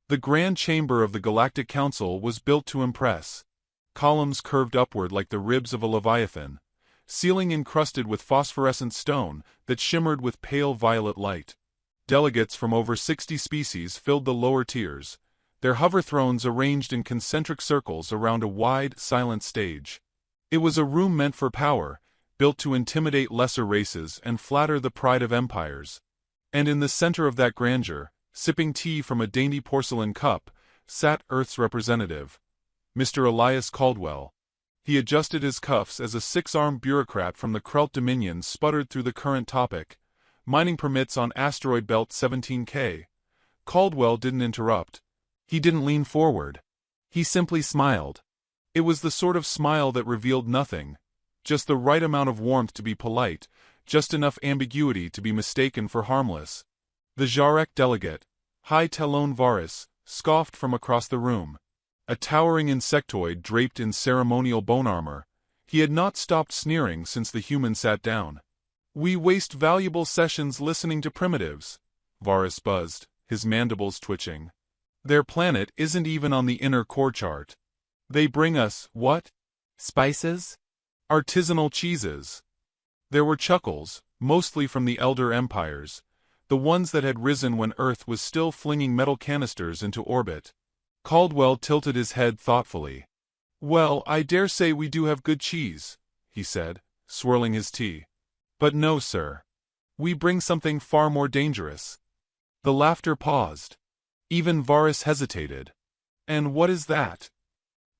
The grand chamber of the Galactic Council was built to impress. Columns curved upward like the ribs of a leviathan, ceiling encrusted with phosphorescent stone that shimmered with pale violet light. Delegates from over 60 species filled the lower tiers, their hover thrones arranged in concentric circles around a wide, silent stage. It was a room meant for power, built to intimidate lesser races and flatter the pride of empires. And in the center of that grandeur, sipping tea from a dainty porcelain cup, sat Earth's representative, Mr. Elias Caldwell. He adjusted his cuffs as a six-armed bureaucrat from the Krelt Dominion sputtered through the current topic, mining permits on asteroid belt 17K. Caldwell didn't interrupt. He didn't lean forward. He simply smiled. It was the sort of smile that revealed nothing, just the right amount of warmth to be polite, just enough ambiguity to be mistaken for harmless. The Jarek delegate, High Talon Varus, scoffed from across the room. A towering insectoid draped in ceremonial bone armor, he had not stopped sneering since the human sat down. "We waste valuable sessions listening to primitives," Varus buzzed, his mandibles twitching. "Their planet isn't even on the inner core chart. They bring us, what? Spices? Artisanal cheeses." There were chuckles, mostly from the elder empires, the ones that had risen when Earth was still flinging metal canisters into orbit. Caldwell tilted his head thoughtfully. "Well, I dare say we do have good cheese," he said, swirling his tea. "But no, sir. We bring something far more dangerous." The laughter paused. Even Varus hesitated. "And what is that?"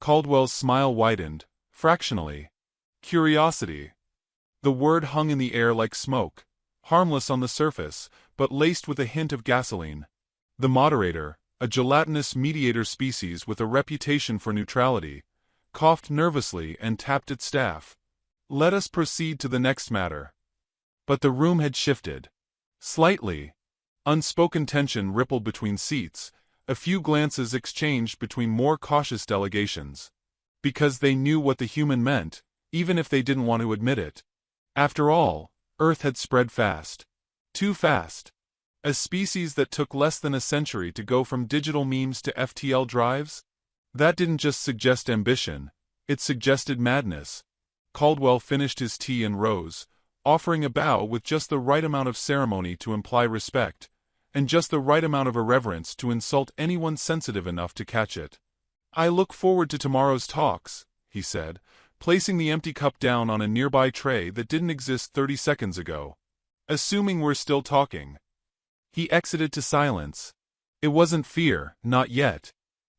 Caldwell's smile widened, fractionally. "Curiosity." The word hung in the air like smoke, harmless on the surface, but laced with a hint of gasoline. The moderator, a gelatinous mediator species with a reputation for neutrality, coughed nervously and tapped its staff. "Let us proceed to the next matter." But the room had shifted. Slightly. Unspoken tension rippled between seats, a few glances exchanged between more cautious delegations. Because they knew what the human meant, even if they didn't want to admit it. After all, Earth had spread fast. Too fast. A species that took less than a century to go from digital memes to FTL drives? That didn't just suggest ambition, it suggested madness. Caldwell finished his tea and rose, offering a bow with just the right amount of ceremony to imply respect, and just the right amount of irreverence to insult anyone sensitive enough to catch it. "I look forward to tomorrow's talks," he said, placing the empty cup down on a nearby tray that didn't exist 30 seconds ago. "Assuming we're still talking." He exited to silence. It wasn't fear, not yet.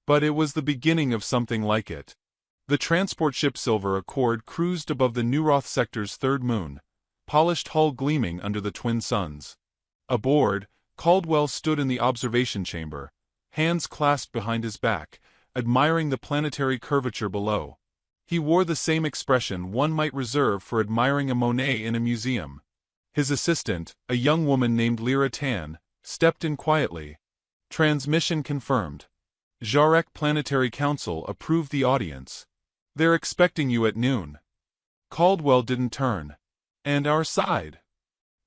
But it was the beginning of something like it. The transport ship Silver Accord cruised above the Neuroth sector's third moon, polished hull gleaming under the twin suns. Aboard, Caldwell stood in the observation chamber, hands clasped behind his back, admiring the planetary curvature below. He wore the same expression one might reserve for admiring a Monet in a museum. His assistant, a young woman named Lyra Tan, stepped in quietly. "Transmission confirmed. Jarek Planetary Council approved the audience. They're expecting you at noon." Caldwell didn't turn. "And our side?"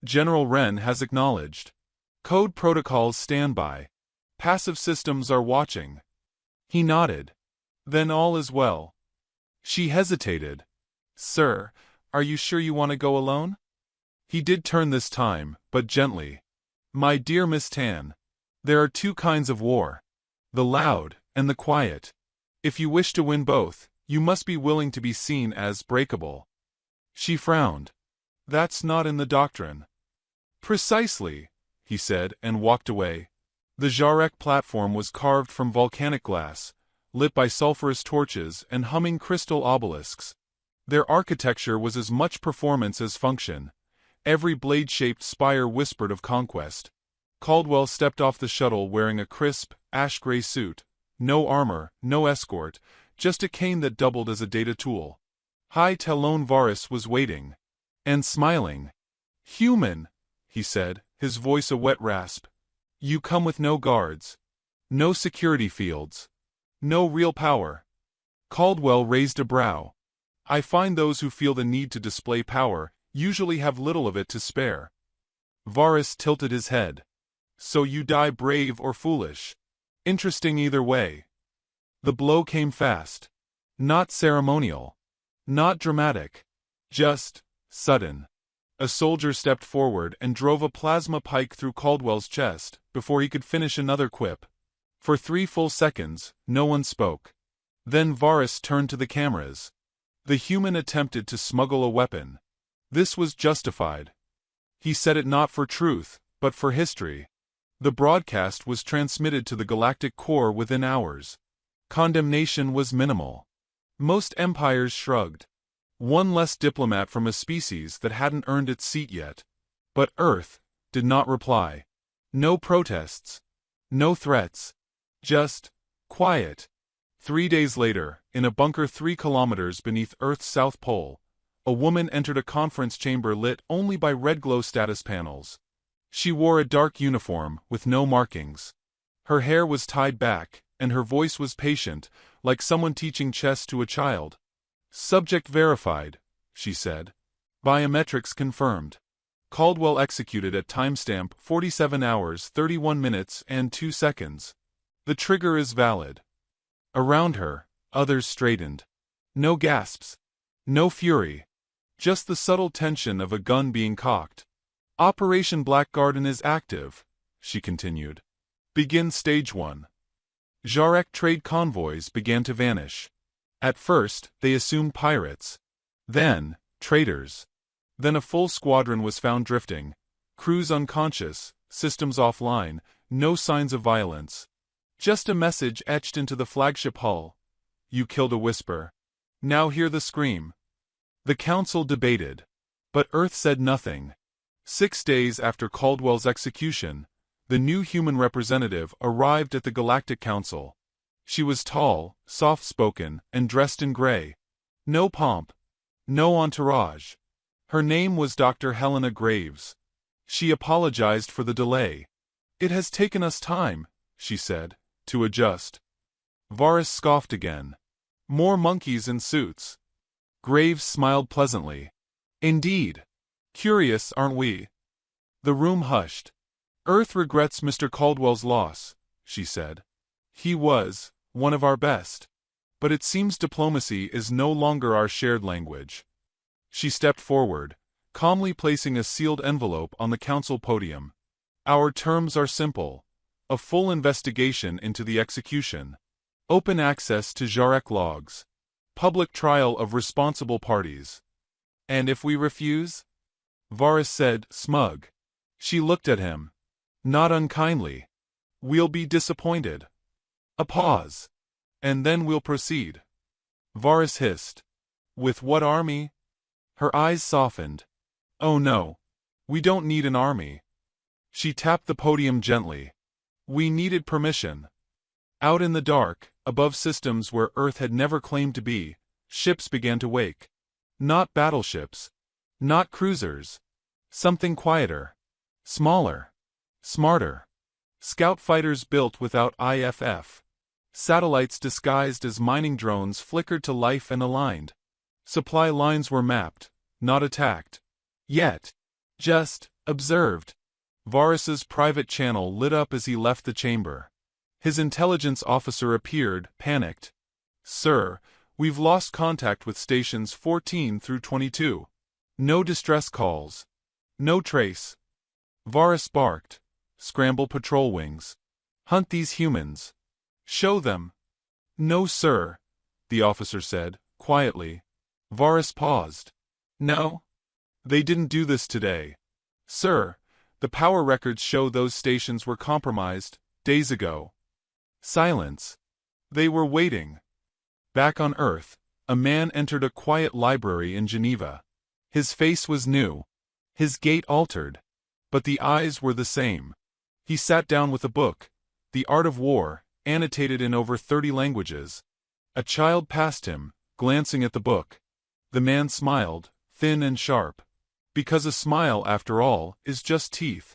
"General Wren has acknowledged. Code protocols stand by. Passive systems are watching." He nodded. "Then all is well." She hesitated. "Sir, are you sure you want to go alone?" He did turn this time, but gently. "My dear Miss Tan, there are two kinds of war. The loud, and the quiet. If you wish to win both, you must be willing to be seen as breakable." She frowned. "That's not in the doctrine." "Precisely," he said and walked away. The Jarek platform was carved from volcanic glass, lit by sulfurous torches and humming crystal obelisks. Their architecture was as much performance as function. Every blade-shaped spire whispered of conquest. Caldwell stepped off the shuttle wearing a crisp, ash-gray suit. No armor, no escort, just a cane that doubled as a data tool. High Talon Varus was waiting. And smiling. "Human," he said, his voice a wet rasp. "You come with no guards. No security fields. No real power." Caldwell raised a brow. "I find those who feel the need to display power usually have little of it to spare." Varus tilted his head. "So you die brave or foolish?" Interesting either way. The blow came fast. Not ceremonial. Not dramatic. Just sudden. A soldier stepped forward and drove a plasma pike through Caldwell's chest before he could finish another quip. For 3 full seconds, no one spoke. Then Varus turned to the cameras. The human attempted to smuggle a weapon. This was justified. He said it not for truth, but for history. The broadcast was transmitted to the galactic core within hours. Condemnation was minimal. Most empires shrugged. One less diplomat from a species that hadn't earned its seat yet. But Earth did not reply. No protests. No threats. Just quiet. 3 days later, in a bunker 3 kilometers beneath Earth's south pole, a woman entered a conference chamber lit only by red glow status panels. She wore a dark uniform with no markings. Her hair was tied back, and her voice was patient, like someone teaching chess to a child. Subject verified, she said. Biometrics confirmed. Caldwell executed at timestamp 47 hours 31 minutes and 2 seconds. The trigger is valid. Around her, others straightened. No gasps. No fury. Just the subtle tension of a gun being cocked. Operation Black Garden is active, she continued. Begin stage 1. Jarek trade convoys began to vanish. At first, they assumed pirates. Then, traitors. Then a full squadron was found drifting. Crews unconscious, systems offline, no signs of violence. Just a message etched into the flagship hull. You killed a whisper. Now hear the scream. The council debated. But Earth said nothing. 6 days after Caldwell's execution, the new human representative arrived at the Galactic Council. She was tall, soft-spoken, and dressed in gray. No pomp. No entourage. Her name was Dr. Helena Graves. She apologized for the delay. It has taken us time, she said, to adjust. Varus scoffed again. More monkeys in suits. Graves smiled pleasantly. Indeed. Curious, aren't we? The room hushed. Earth regrets Mr. Caldwell's loss, she said. He was one of our best. But it seems diplomacy is no longer our shared language. She stepped forward, calmly placing a sealed envelope on the council podium. Our terms are simple. A full investigation into the execution. Open access to Jarek logs. Public trial of responsible parties. And if we refuse? Varus said, smug. She looked at him. Not unkindly. We'll be disappointed. A pause. And then we'll proceed. Varus hissed. With what army? Her eyes softened. Oh no. We don't need an army. She tapped the podium gently. We needed permission. Out in the dark, above systems where Earth had never claimed to be, ships began to wake. Not battleships. Not cruisers. Something quieter. Smaller. Smarter. Scout fighters built without IFF. Satellites disguised as mining drones flickered to life and aligned. Supply lines were mapped, not attacked. Yet. Just observed. Varus's private channel lit up as he left the chamber. His intelligence officer appeared, panicked. Sir, we've lost contact with stations 14 through 22. No distress calls. No trace. Varus barked. Scramble patrol wings. Hunt these humans. Show them. No, sir, the officer said, quietly. Varus paused. No? They didn't do this today. Sir, the power records show those stations were compromised, days ago. Silence. They were waiting. Back on Earth, a man entered a quiet library in Geneva. His face was new. His gait altered. But the eyes were the same. He sat down with a book, The Art of War, annotated in over 30 languages. A child passed him, glancing at the book. The man smiled, thin and sharp. Because a smile, after all, is just teeth.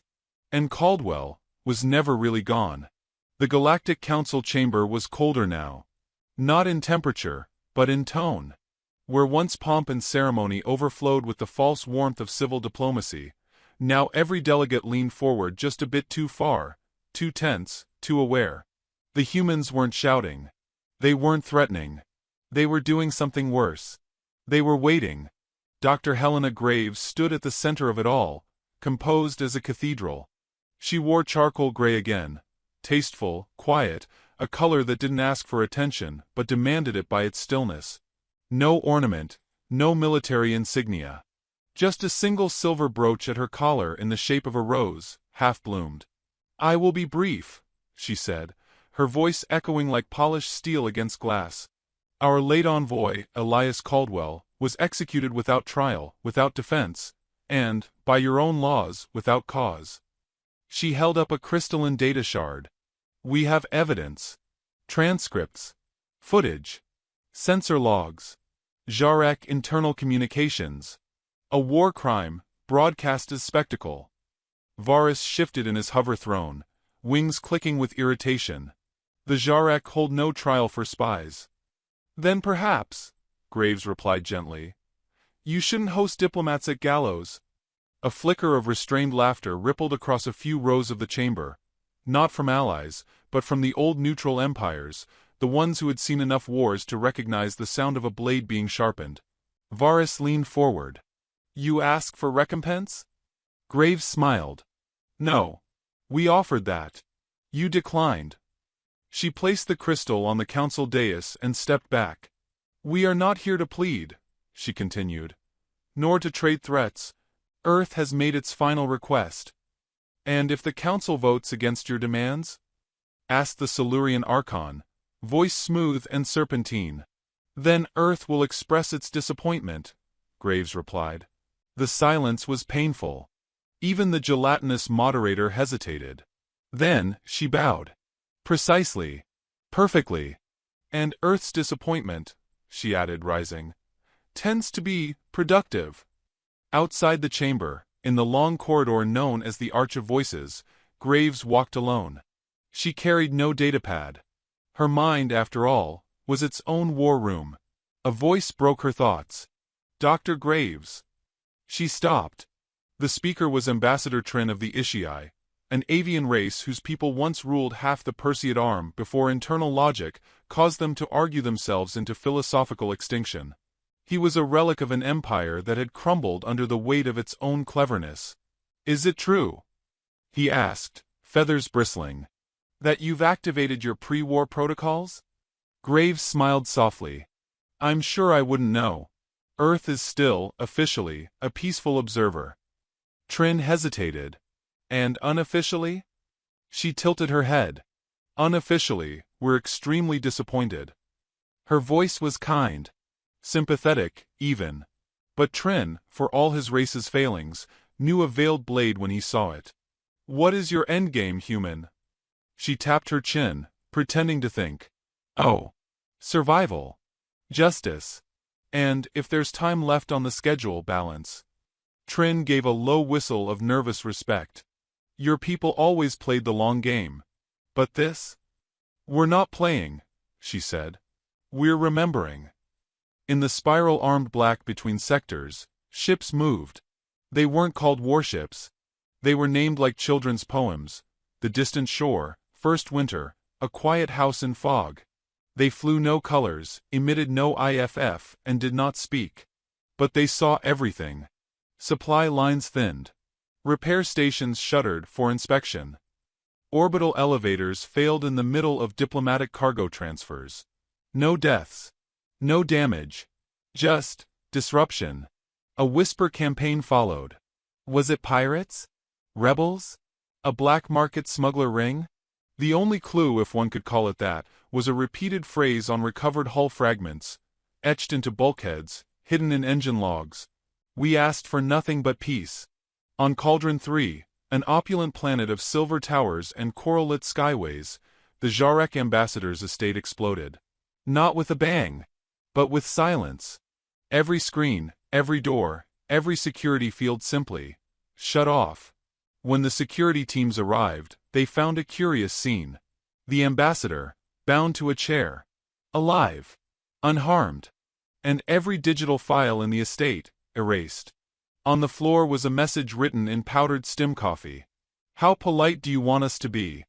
And Caldwell was never really gone. The Galactic Council chamber was colder now. Not in temperature, but in tone. Where once pomp and ceremony overflowed with the false warmth of civil diplomacy, now every delegate leaned forward just a bit too far, too tense, too aware. The humans weren't shouting. They weren't threatening. They were doing something worse. They were waiting. Dr. Helena Graves stood at the center of it all, composed as a cathedral. She wore charcoal gray again, tasteful, quiet, a color that didn't ask for attention but demanded it by its stillness. No ornament, no military insignia. Just a single silver brooch at her collar in the shape of a rose, half-bloomed. "I will be brief," she said, her voice echoing like polished steel against glass. "Our late envoy, Elias Caldwell, was executed without trial, without defense, and, by your own laws, without cause." She held up a crystalline data shard. "We have evidence. Transcripts. Footage. Sensor logs. Jarek internal communications. A war crime, broadcast as spectacle." Varus shifted in his hover throne, wings clicking with irritation. "The Jarek hold no trial for spies." "Then perhaps," Graves replied gently, "you shouldn't host diplomats at gallows." A flicker of restrained laughter rippled across a few rows of the chamber, not from allies, but from the old neutral empires, the ones who had seen enough wars to recognize the sound of a blade being sharpened. Varus leaned forward. "You ask for recompense?" Graves smiled. "No. We offered that. You declined." She placed the crystal on the council dais and stepped back. "We are not here to plead," she continued, "nor to trade threats. Earth has made its final request." "And if the council votes against your demands?" asked the Silurian Archon, voice smooth and serpentine. "Then Earth will express its disappointment," Graves replied. The silence was painful. Even the gelatinous moderator hesitated. Then, she bowed. "Precisely. Perfectly. And Earth's disappointment," she added, rising, "tends to be productive." Outside the chamber, in the long corridor known as the Arch of Voices, Graves walked alone. She carried no datapad. Her mind, after all, was its own war room. A voice broke her thoughts. "Dr. Graves." She stopped. The speaker was Ambassador Trin of the Ishii, an avian race whose people once ruled half the Perseid arm before internal logic caused them to argue themselves into philosophical extinction. He was a relic of an empire that had crumbled under the weight of its own cleverness. "Is it true," he asked, feathers bristling, "that you've activated your pre-war protocols?" Graves smiled softly. "I'm sure I wouldn't know. Earth is still, officially, a peaceful observer." Trin hesitated. "And unofficially?" She tilted her head. "Unofficially, we're extremely disappointed." Her voice was kind. Sympathetic, even. But Trin, for all his race's failings, knew a veiled blade when he saw it. "What is your endgame, human?" She tapped her chin, pretending to think. "Oh. Survival. Justice. And, if there's time left on the schedule, balance." Trin gave a low whistle of nervous respect. "Your people always played the long game. But this?" "We're not playing," she said. "We're remembering." In the spiral-armed black between sectors, ships moved. They weren't called warships. They were named like children's poems: The Distant Shore, First Winter, A Quiet House in Fog. They flew no colors, emitted no IFF, and did not speak. But they saw everything. Supply lines thinned. Repair stations shuttered for inspection. Orbital elevators failed in the middle of diplomatic cargo transfers. No deaths. No damage. Just disruption. A whisper campaign followed. Was it pirates? Rebels? A black market smuggler ring? The only clue, if one could call it that, was a repeated phrase on recovered hull fragments, etched into bulkheads, hidden in engine logs. "We asked for nothing but peace." On Cauldron 3, an opulent planet of silver towers and coral-lit skyways, the Jarek ambassador's estate exploded. Not with a bang, but with silence. Every screen, every door, every security field simply shut off. When the security teams arrived, they found a curious scene. The ambassador, bound to a chair. Alive. Unharmed. And every digital file in the estate erased. On the floor was a message written in powdered stim coffee. "How polite do you want us to be?"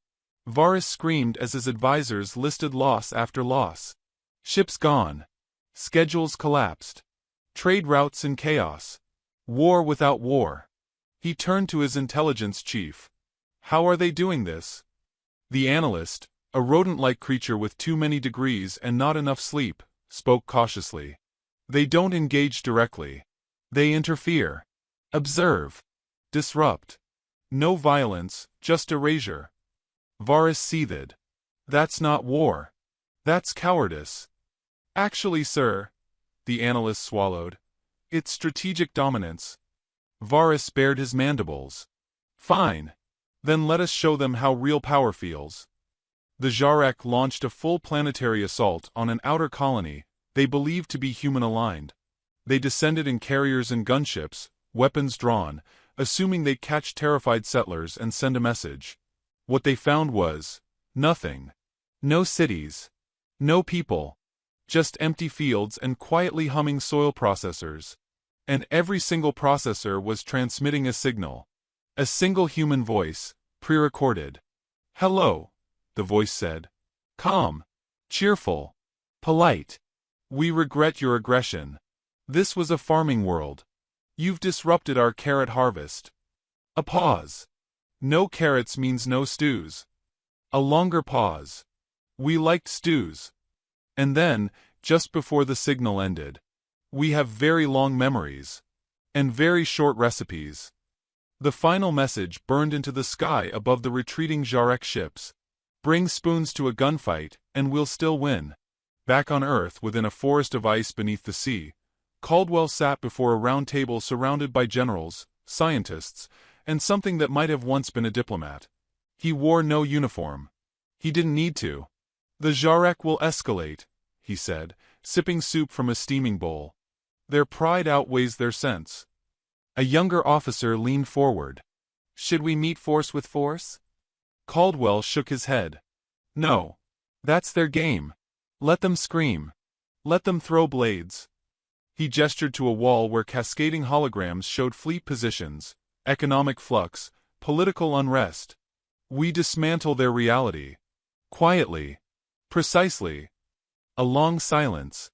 Varus screamed as his advisors listed loss after loss. Ships gone. Schedules collapsed. Trade routes in chaos. War without war. He turned to his intelligence chief. How are they doing this? The analyst, a rodent-like creature with too many degrees and not enough sleep, spoke cautiously. They don't engage directly. They interfere. Observe. Disrupt. No violence, just erasure. Varus seethed. That's not war. That's cowardice. Actually, sir, the analyst swallowed. It's strategic dominance. Varus bared his mandibles. Fine. Then let us show them how real power feels. The Jarek launched a full planetary assault on an outer colony they believed to be human-aligned. They descended in carriers and gunships, weapons drawn, assuming they'd catch terrified settlers and send a message. What they found was nothing. No cities. No people. Just empty fields and quietly humming soil processors. And every single processor was transmitting a signal. A single human voice, pre-recorded. Hello, the voice said. Calm. Cheerful. Polite. We regret your aggression. This was a farming world. You've disrupted our carrot harvest. A pause. No carrots means no stews. A longer pause. We liked stews. And then, just before the signal ended. We have very long memories. And very short recipes. The final message burned into the sky above the retreating Jarek ships. Bring spoons to a gunfight, and we'll still win. Back on Earth within a forest of ice beneath the sea, Caldwell sat before a round table surrounded by generals, scientists, and something that might have once been a diplomat. He wore no uniform. He didn't need to. The Jarek will escalate, he said, sipping soup from a steaming bowl. Their pride outweighs their sense. A younger officer leaned forward. Should we meet force with force? Caldwell shook his head. No. That's their game. Let them scream. Let them throw blades. He gestured to a wall where cascading holograms showed fleet positions, economic flux, political unrest. We dismantle their reality. Quietly. Precisely. A long silence.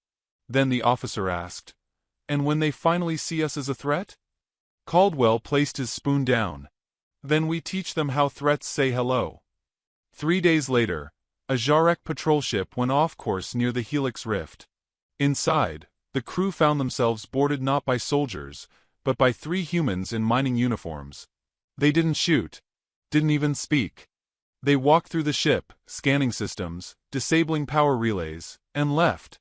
Then the officer asked, and when they finally see us as a threat? Caldwell placed his spoon down. Then we teach them how threats say hello. 3 days later, a Jarek patrol ship went off course near the Helix Rift. Inside, the crew found themselves boarded not by soldiers, but by 3 humans in mining uniforms. They didn't shoot. Didn't even speak. They walked through the ship, scanning systems, disabling power relays, and left.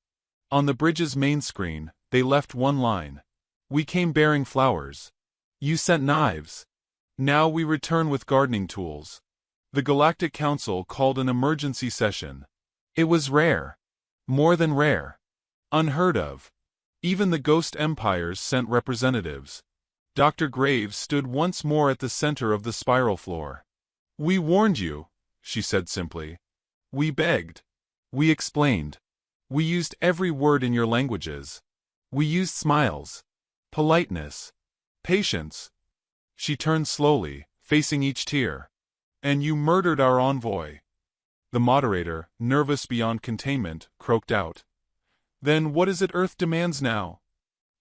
On the bridge's main screen, they left one line. We came bearing flowers. You sent knives. Now we return with gardening tools. The Galactic Council called an emergency session. It was rare. More than rare. Unheard of. Even the ghost empires sent representatives. Dr. Graves stood once more at the center of the spiral floor. We warned you, she said simply. We begged. We explained. We used every word in your languages. We used smiles. Politeness. Patience. She turned slowly, facing each tier. And you murdered our envoy. The moderator, nervous beyond containment, croaked out. Then what is it Earth demands now?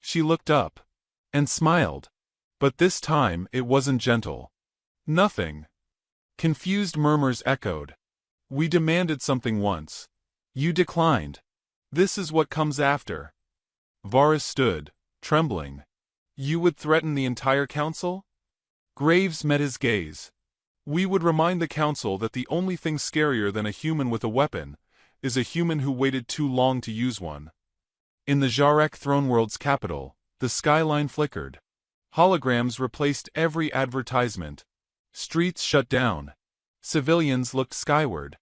She looked up. And smiled. But this time it wasn't gentle. Nothing. Confused murmurs echoed. We demanded something once. You declined. This is what comes after. Varus stood, trembling. You would threaten the entire council? Graves met his gaze. We would remind the council that the only thing scarier than a human with a weapon is a human who waited too long to use one. In the Jarek throne world's capital, the skyline flickered. Holograms replaced every advertisement. Streets shut down. Civilians looked skyward.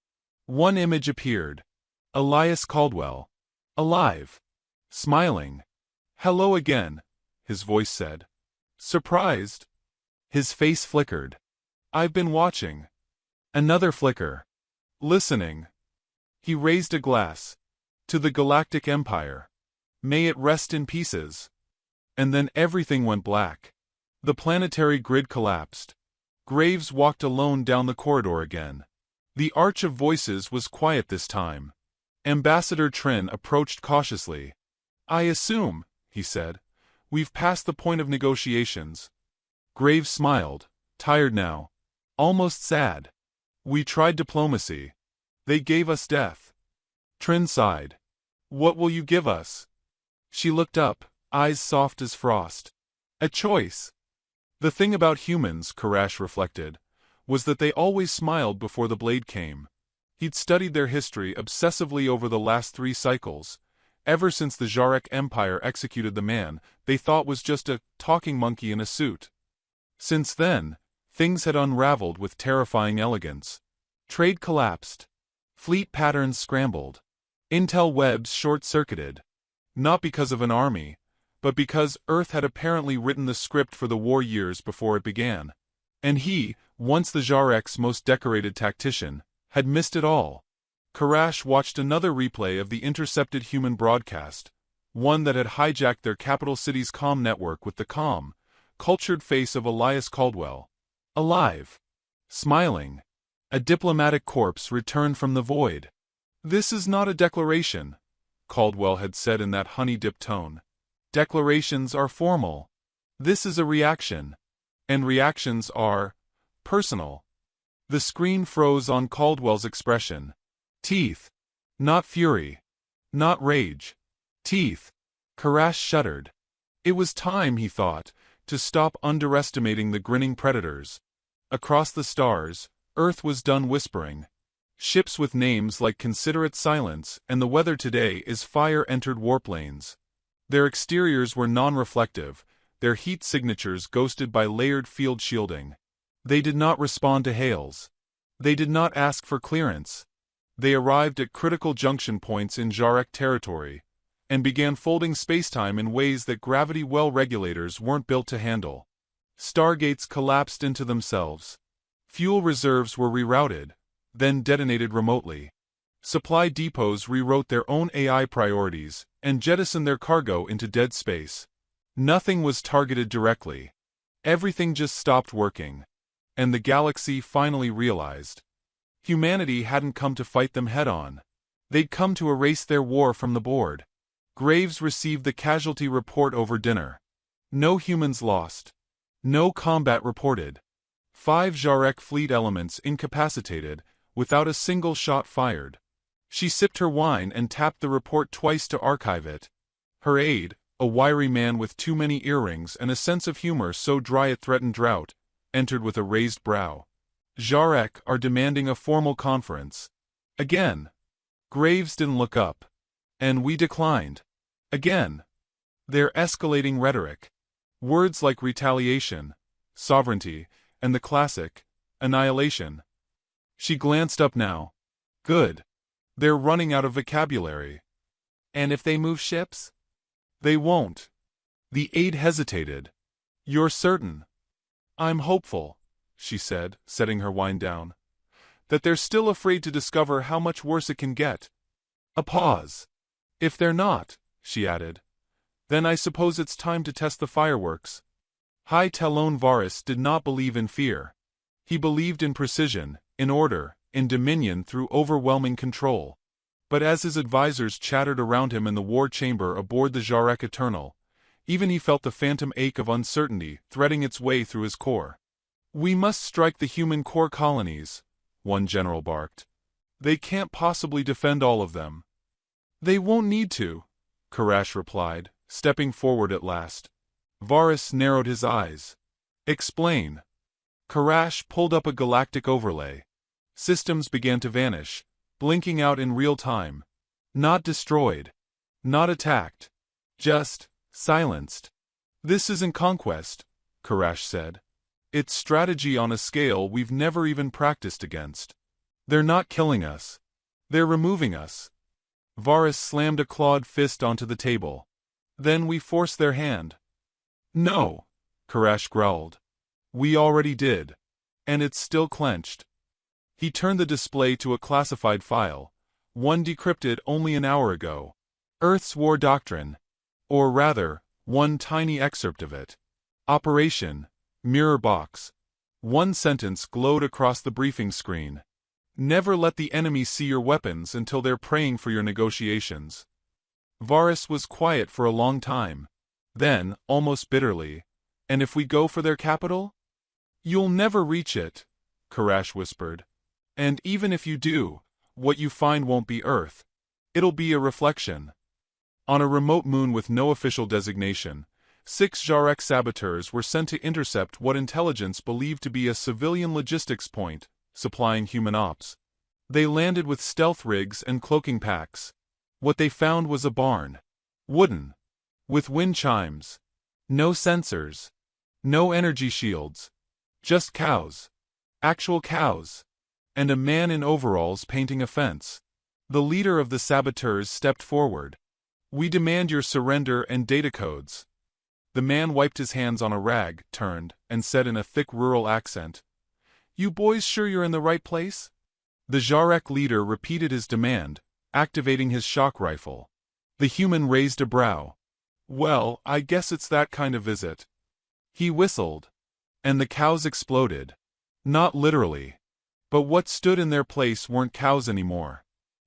One image appeared. Elias Caldwell. Alive. Smiling. Hello again, his voice said. Surprised? His face flickered. I've been watching. Another flicker. Listening. He raised a glass. To the Galactic Empire. May it rest in pieces. And then everything went black. The planetary grid collapsed. Graves walked alone down the corridor again. The arch of voices was quiet this time. Ambassador Trin approached cautiously. "I assume," he said, "we've passed the point of negotiations." Graves smiled, tired now. Almost sad. "We tried diplomacy. They gave us death." Trin sighed. "What will you give us?" She looked up, eyes soft as frost. "A choice." The thing about humans, Karash reflected, was that they always smiled before the blade came. He'd studied their history obsessively over the last 3 cycles, ever since the Jarek Empire executed the man they thought was just a talking monkey in a suit. Since then, things had unraveled with terrifying elegance. Trade collapsed. Fleet patterns scrambled. Intel webs short-circuited. Not because of an army, but because Earth had apparently written the script for the war years before it began. And he, once the Jarek's most decorated tactician, had missed it all. Karash watched another replay of the intercepted human broadcast, one that had hijacked their capital city's comm network with the calm, cultured face of Elias Caldwell. Alive. Smiling. A diplomatic corpse returned from the void. "This is not a declaration," Caldwell had said in that honey-dipped tone. "Declarations are formal. This is a reaction. And reactions are personal." The screen froze on Caldwell's expression. Teeth. Not fury. Not rage. Teeth. Karash shuddered. It was time, he thought, to stop underestimating the grinning predators. Across the stars, Earth was done whispering. Ships with names like Considerate Silence and the weather today is fire entered warp lanes. Their exteriors were non-reflective, their heat signatures ghosted by layered field shielding. They did not respond to hails. They did not ask for clearance. They arrived at critical junction points in Jarek territory, and began folding spacetime in ways that gravity well regulators weren't built to handle. Stargates collapsed into themselves. Fuel reserves were rerouted, then detonated remotely. Supply depots rewrote their own AI priorities and jettisoned their cargo into dead space. Nothing was targeted directly. Everything just stopped working. And the galaxy finally realized. Humanity hadn't come to fight them head-on. They'd come to erase their war from the board. Graves received the casualty report over dinner. No humans lost. No combat reported. 5 Jarek fleet elements incapacitated, without a single shot fired. She sipped her wine and tapped the report twice to archive it. Her aide, a wiry man with too many earrings and a sense of humor so dry it threatened drought, entered with a raised brow. "Jarek are demanding a formal conference." Again. Graves didn't look up. "And we declined." Again. Their escalating rhetoric. Words like retaliation, sovereignty, and the classic, annihilation. She glanced up now. Good. They're running out of vocabulary. "And if they move ships?" "They won't." The aide hesitated. "You're certain?" "I'm hopeful," she said, setting her wine down. "That they're still afraid to discover how much worse it can get." A pause. "If they're not," she added, "then I suppose it's time to test the fireworks." High Talon Varus did not believe in fear. He believed in precision, in order, in dominion through overwhelming control. But as his advisors chattered around him in the war chamber aboard the Jarek Eternal, even he felt the phantom ache of uncertainty threading its way through his core. "We must strike the human core colonies," one general barked. "They can't possibly defend all of them." "They won't need to," Karash replied, stepping forward at last. Varus narrowed his eyes. "Explain." Karash pulled up a galactic overlay. Systems began to vanish, blinking out in real time. Not destroyed. Not attacked. Just silenced. "This isn't conquest," Karash said. "It's strategy on a scale we've never even practiced against. They're not killing us. They're removing us." Varus slammed a clawed fist onto the table. "Then we force their hand." "No," Karash growled. "We already did. And it's still clenched." He turned the display to a classified file, one decrypted only an hour ago. Earth's War Doctrine. Or rather, one tiny excerpt of it. Operation Mirror Box. One sentence glowed across the briefing screen. Never let the enemy see your weapons until they're praying for your negotiations. Varus was quiet for a long time. Then, almost bitterly, "And if we go for their capital?" "You'll never reach it," Karash whispered. "And even if you do, what you find won't be Earth. It'll be a reflection." On a remote moon with no official designation, 6 Jarek saboteurs were sent to intercept what intelligence believed to be a civilian logistics point, supplying human ops. They landed with stealth rigs and cloaking packs. What they found was a barn. Wooden. With wind chimes. No sensors. No energy shields. Just cows. Actual cows. And a man in overalls painting a fence. The leader of the saboteurs stepped forward. "We demand your surrender and data codes." The man wiped his hands on a rag, turned, and said in a thick rural accent, "You boys sure you're in the right place?" The Jarek leader repeated his demand, activating his shock rifle. The human raised a brow. "Well, I guess it's that kind of visit." He whistled. And the cows exploded. Not literally. But what stood in their place weren't cows anymore.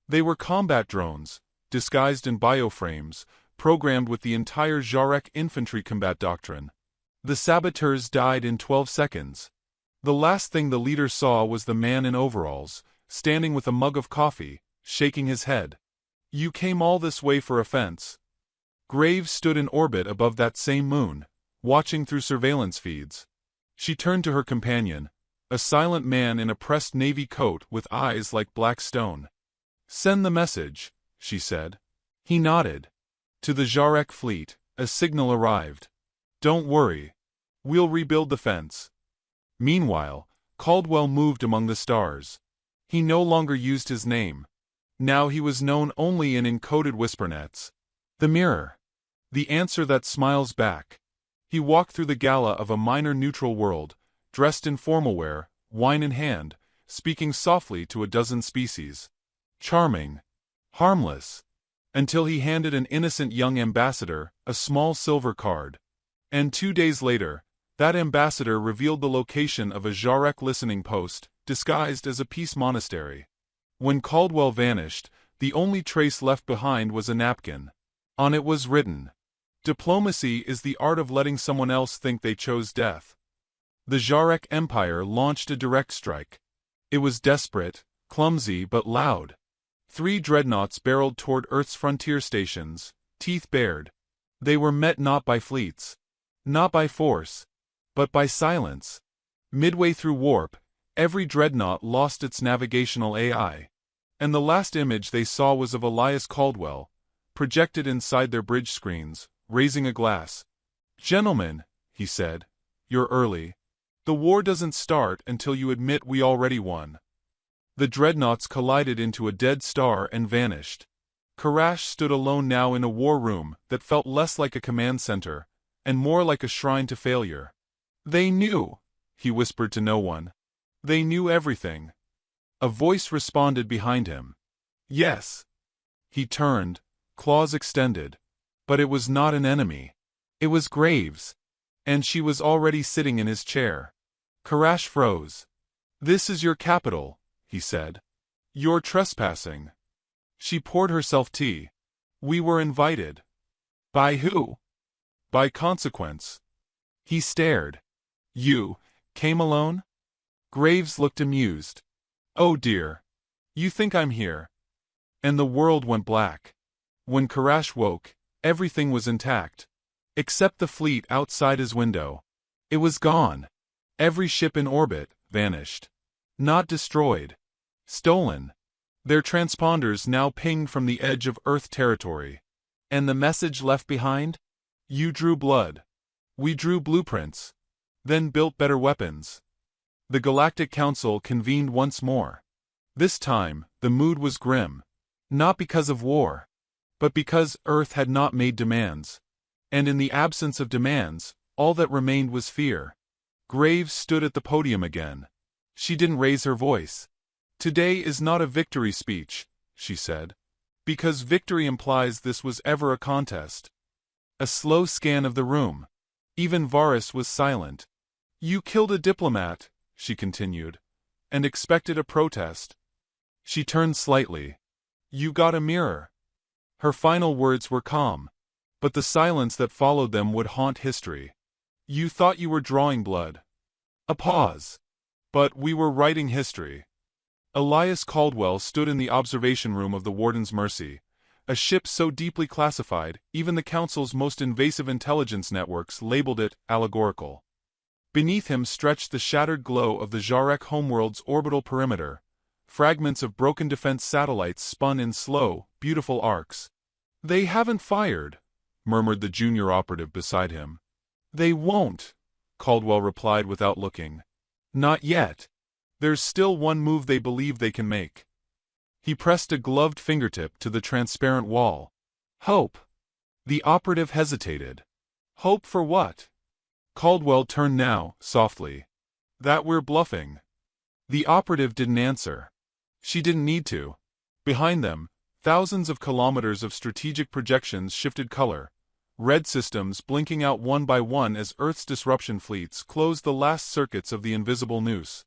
They were combat drones, disguised in bioframes, programmed with the entire Jarek infantry combat doctrine. The saboteurs died in 12 seconds. The last thing the leader saw was the man in overalls, standing with a mug of coffee, shaking his head. "You came all this way for a fence." Graves stood in orbit above that same moon, watching through surveillance feeds. She turned to her companion, a silent man in a pressed navy coat with eyes like black stone. "Send the message," she said. He nodded. To the Jarek fleet, a signal arrived. "Don't worry. We'll rebuild the fence." Meanwhile, Caldwell moved among the stars. He no longer used his name. Now he was known only in encoded whispernets. The mirror. The answer that smiles back. He walked through the gala of a minor neutral world, dressed in formal wear, wine in hand, speaking softly to a dozen species. Charming. Harmless. Until he handed an innocent young ambassador a small silver card. And 2 days later, that ambassador revealed the location of a Jarek listening post, disguised as a peace monastery. When Caldwell vanished, the only trace left behind was a napkin. On it was written, "Diplomacy is the art of letting someone else think they chose death." The Jarek Empire launched a direct strike. It was desperate, clumsy but loud. 3 dreadnoughts barreled toward Earth's frontier stations, teeth bared. They were met not by fleets, not by force, but by silence. Midway through warp, every dreadnought lost its navigational AI. And the last image they saw was of Elias Caldwell, projected inside their bridge screens, raising a glass. "Gentlemen," he said, "you're early. The war doesn't start until you admit we already won." The dreadnoughts collided into a dead star and vanished. Karash stood alone now in a war room that felt less like a command center, and more like a shrine to failure. "They knew," he whispered to no one. "They knew everything." A voice responded behind him. "Yes." He turned, claws extended. But it was not an enemy. It was Graves. And she was already sitting in his chair. Karash froze. "This is your capital," he said. "You're trespassing." She poured herself tea. "We were invited." "By who?" "By consequence." He stared. "You came alone?" Graves looked amused. "Oh dear. You think I'm here?" And the world went black. When Karash woke, everything was intact. Except the fleet outside his window. It was gone. Every ship in orbit vanished. Not destroyed. Stolen. Their transponders now pinged from the edge of Earth territory. And the message left behind? "You drew blood. We drew blueprints. Then built better weapons." The Galactic Council convened once more. This time, the mood was grim. Not because of war, but because Earth had not made demands. And in the absence of demands, all that remained was fear. Graves stood at the podium again. She didn't raise her voice. "Today is not a victory speech," she said. "Because victory implies this was ever a contest." A slow scan of the room. Even Varus was silent. "You killed a diplomat," she continued, "and expected a protest. She turned slightly. You got a mirror. Her final words were calm, but the silence that followed them would haunt history. You thought you were drawing blood. A pause. But we were writing history. Elias Caldwell stood in the observation room of the Warden's Mercy, a ship so deeply classified, even the Council's most invasive intelligence networks labeled it allegorical. Beneath him stretched the shattered glow of the Jarek homeworld's orbital perimeter. Fragments of broken defense satellites spun in slow, beautiful arcs. They haven't fired, murmured the junior operative beside him. They won't, Caldwell replied without looking. Not yet. There's still one move they believe they can make. He pressed a gloved fingertip to the transparent wall. Hope. The operative hesitated. Hope for what? Caldwell turned now, softly. That we're bluffing. The operative didn't answer. She didn't need to. Behind them, thousands of kilometers of strategic projections shifted color. Red systems blinking out one by one as Earth's disruption fleets closed the last circuits of the invisible noose.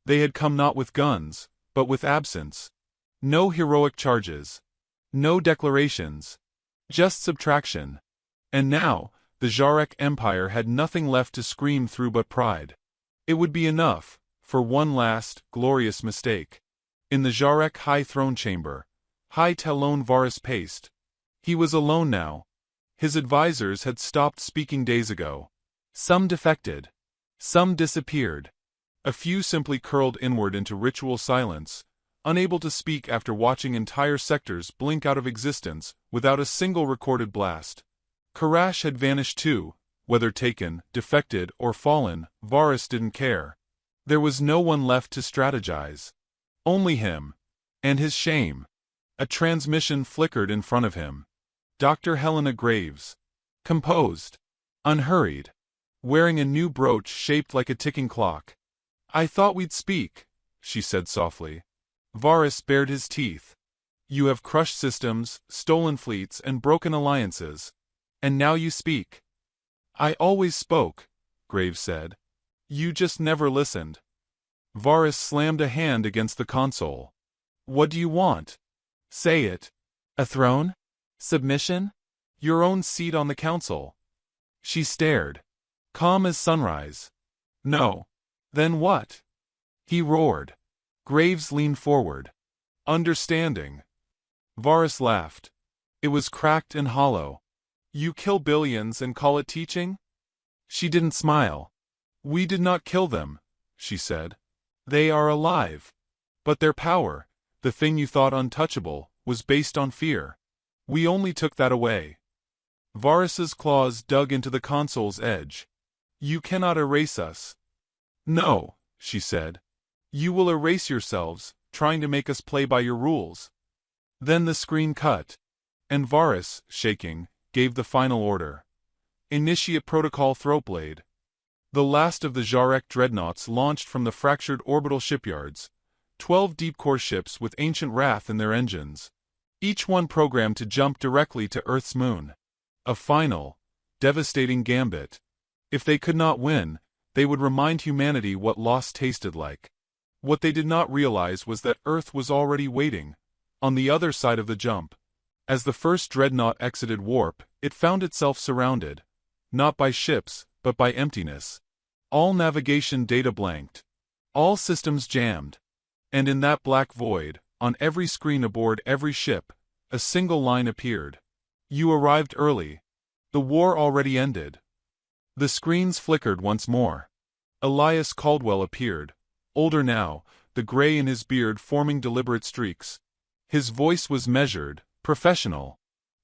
They had come not with guns, but with absence. No heroic charges. No declarations. Just subtraction. And now, the Jarek Empire had nothing left to scream through but pride. It would be enough, for one last, glorious mistake. In the Jarek high throne chamber, High Talon Varus paced. He was alone now. His advisors had stopped speaking days ago. Some defected. Some disappeared. A few simply curled inward into ritual silence, unable to speak after watching entire sectors blink out of existence without a single recorded blast. Karash had vanished too. Whether taken, defected, or fallen, Varus didn't care. There was no one left to strategize. Only him. And his shame. A transmission flickered in front of him. Dr. Helena Graves. Composed. Unhurried. Wearing a new brooch shaped like a ticking clock. I thought we'd speak, she said softly. Varus bared his teeth. You have crushed systems, stolen fleets, and broken alliances. And now you speak. I always spoke, Graves said. You just never listened. Varus slammed a hand against the console. What do you want? Say it. A throne? Submission? Your own seat on the council. She stared. Calm as sunrise. No. Then what? He roared. Graves leaned forward. Understanding. Varus laughed. It was cracked and hollow. You kill billions and call it teaching? She didn't smile. We did not kill them, she said. They are alive. But their power, the thing you thought untouchable, was based on fear. We only took that away. Varus's claws dug into the console's edge. You cannot erase us. No, she said. You will erase yourselves, trying to make us play by your rules. Then the screen cut. And Varus, shaking, gave the final order. Initiate Protocol Throatblade. The last of the Jarek dreadnoughts launched from the fractured orbital shipyards, 12 deep-core ships with ancient wrath in their engines. Each one programmed to jump directly to Earth's moon. A final, devastating gambit. If they could not win, they would remind humanity what loss tasted like. What they did not realize was that Earth was already waiting, on the other side of the jump. As the first dreadnought exited warp, it found itself surrounded, not by ships, but by emptiness. All navigation data blanked. All systems jammed. And in that black void, on every screen aboard every ship, a single line appeared. You arrived early. The war already ended. The screens flickered once more. Elias Caldwell appeared, older now, the gray in his beard forming deliberate streaks. His voice was measured, professional.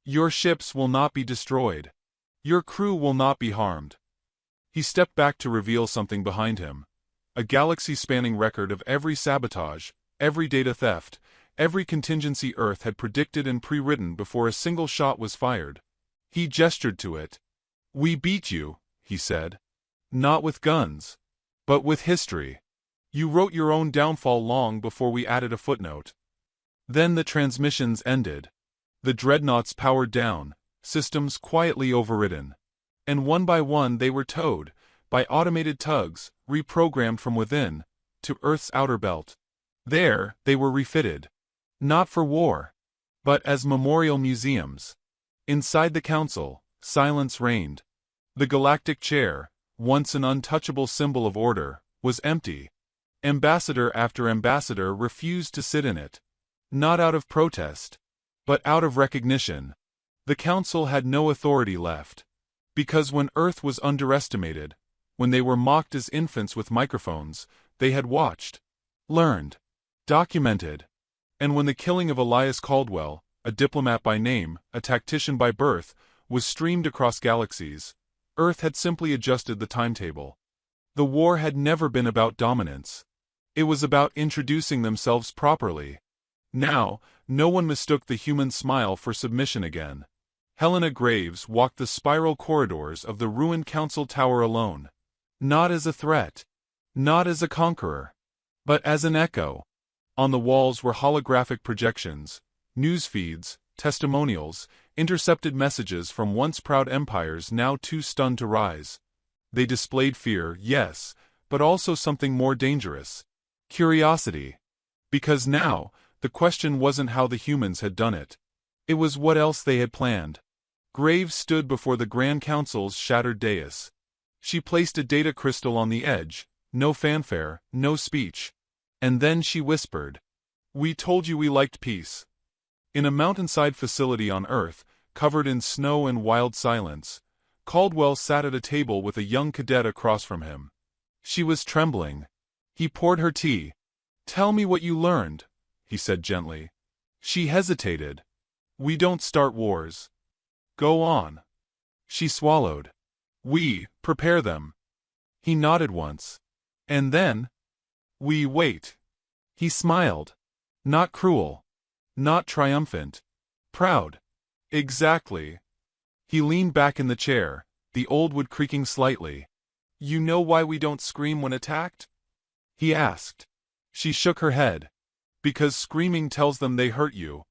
Your ships will not be destroyed. Your crew will not be harmed. He stepped back to reveal something behind him. A galaxy-spanning record of every sabotage, every data theft, every contingency Earth had predicted and pre-written before a single shot was fired. He gestured to it. We beat you, he said. Not with guns. But with history. You wrote your own downfall long before we added a footnote. Then the transmissions ended. The dreadnoughts powered down, systems quietly overridden. And one by one they were towed, by automated tugs, reprogrammed from within, to Earth's outer belt. There, they were refitted. Not for war, but as memorial museums. Inside the council, silence reigned. The galactic chair, once an untouchable symbol of order, was empty. Ambassador after ambassador refused to sit in it. Not out of protest, but out of recognition. The council had no authority left. Because when Earth was underestimated, when they were mocked as infants with microphones, they had watched, learned, documented. And when the killing of Elias Caldwell, a diplomat by name, a tactician by birth, was streamed across galaxies, Earth had simply adjusted the timetable. The war had never been about dominance. It was about introducing themselves properly. Now, no one mistook the human smile for submission again. Helena Graves walked the spiral corridors of the ruined council tower alone. Not as a threat. Not as a conqueror. But as an echo. On the walls were holographic projections, news feeds, testimonials, intercepted messages from once proud empires now too stunned to rise. They displayed fear, yes, but also something more dangerous. Curiosity. Because now, the question wasn't how the humans had done it. It was what else they had planned. Graves stood before the Grand Council's shattered dais. She placed a data crystal on the edge, no fanfare, no speech. And then she whispered, "We told you we liked peace." In a mountainside facility on Earth, covered in snow and wild silence, Caldwell sat at a table with a young cadet across from him. She was trembling. He poured her tea. "Tell me what you learned," he said gently. She hesitated. "We don't start wars." "Go on." She swallowed. "We prepare them." He nodded once. "And then?" "We wait." He smiled. Not cruel. Not triumphant. Proud. "Exactly." He leaned back in the chair, the old wood creaking slightly. "You know why we don't scream when attacked?" he asked. She shook her head. "Because screaming tells them they hurt you."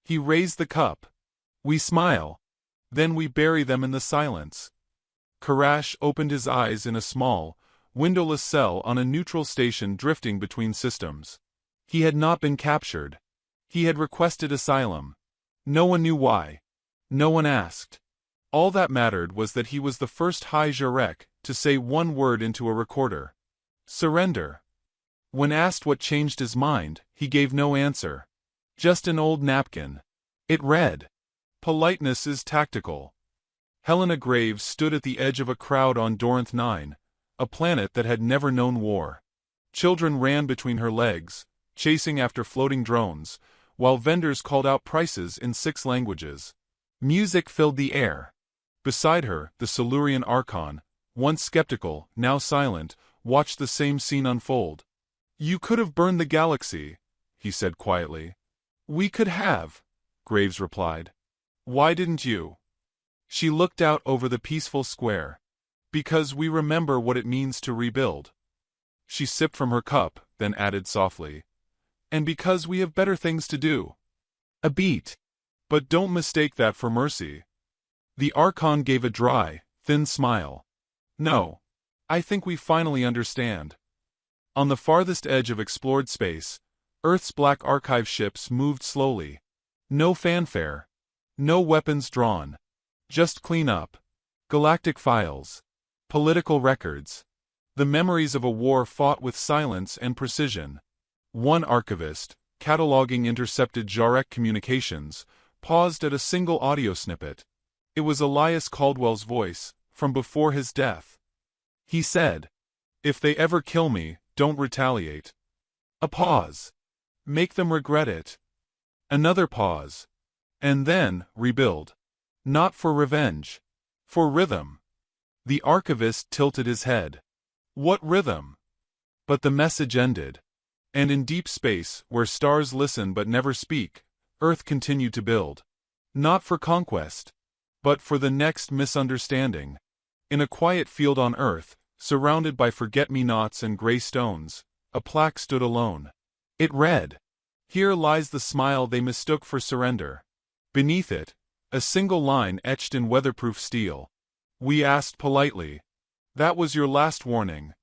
He raised the cup. "We smile. Then we bury them in the silence." Karash opened his eyes in a small, windowless cell on a neutral station drifting between systems. He had not been captured. He had requested asylum. No one knew why. No one asked. All that mattered was that he was the first High Jarek to say one word into a recorder. Surrender. When asked what changed his mind, he gave no answer. Just an old napkin. It read, "Politeness is tactical." Helena Graves stood at the edge of a crowd on Dorinth 9, a planet that had never known war. Children ran between her legs, chasing after floating drones, while vendors called out prices in 6 languages. Music filled the air. Beside her, the Silurian Archon, once skeptical, now silent, watched the same scene unfold. "You could have burned the galaxy," he said quietly. "We could have," Graves replied. "Why didn't you?" She looked out over the peaceful square. "Because we remember what it means to rebuild." She sipped from her cup, then added softly, "And because we have better things to do." A beat. "But don't mistake that for mercy." The Archon gave a dry, thin smile. "No. I think we finally understand." On the farthest edge of explored space, Earth's black archive ships moved slowly. No fanfare. No weapons drawn. Just clean up. Galactic files. Political records. The memories of a war fought with silence and precision. One archivist, cataloging intercepted Jarek communications, paused at a single audio snippet. It was Elias Caldwell's voice, from before his death. He said, "If they ever kill me, don't retaliate." A pause. "Make them regret it." Another pause. And then, rebuild. Not for revenge. For rhythm. The archivist tilted his head. What rhythm? But the message ended. And in deep space, where stars listen but never speak, Earth continued to build. Not for conquest, but for the next misunderstanding. In a quiet field on Earth, surrounded by forget-me-nots and gray stones, a plaque stood alone. It read, "Here lies the smile they mistook for surrender." Beneath it, a single line etched in weatherproof steel. "We asked politely. That was your last warning."